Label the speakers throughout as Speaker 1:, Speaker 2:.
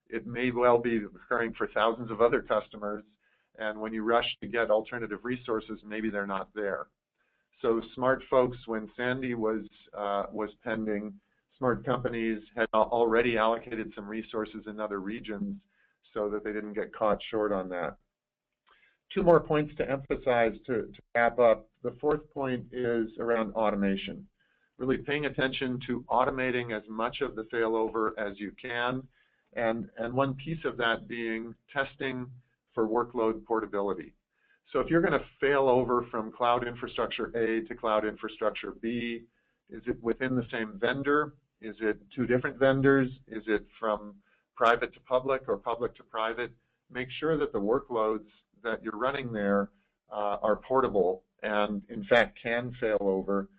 Speaker 1: it may well be occurring for thousands of other customers, and when you rush to get alternative resources, maybe they're not there. So smart folks, when Sandy was pending, smart companies had already allocated some resources in other regions so that they didn't get caught short on that. Two more points to emphasize to wrap up. The fourth point is around automation. Really paying attention to automating as much of the failover as you can, and one piece of that being testing for workload portability. So if you're going to fail over from cloud infrastructure A to cloud infrastructure B, is it within the same vendor? Is it two different vendors? Is it from private to public or public to private? Make sure that the workloads that you're running there are portable and, in fact, can fail over.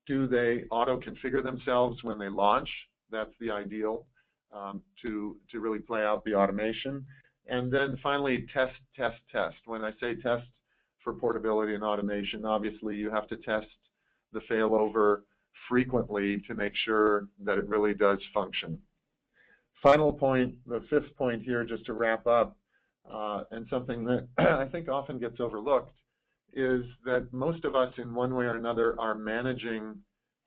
Speaker 1: Do they auto-configure themselves when they launch? That's the ideal to really play out the automation. And then finally, test, test, test. When I say test for portability and automation, obviously you have to test the failover frequently to make sure that it really does function. Final point, the fifth point here, just to wrap up, and something that I think often gets overlooked, is that most of us in one way or another are managing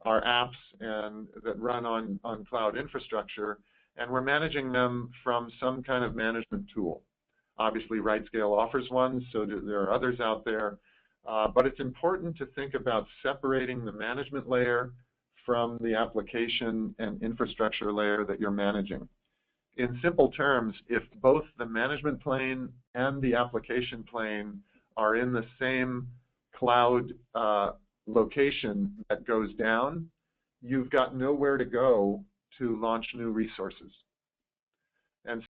Speaker 1: our apps and that run on cloud infrastructure, and we're managing them from some kind of management tool. Obviously, RightScale offers one, so there are others out there, but it's important to think about separating the management layer from the application and infrastructure layer that you're managing. In simple terms, if both the management plane and the application plane are in the same cloud location that goes down, you've got nowhere to go to launch new resources. And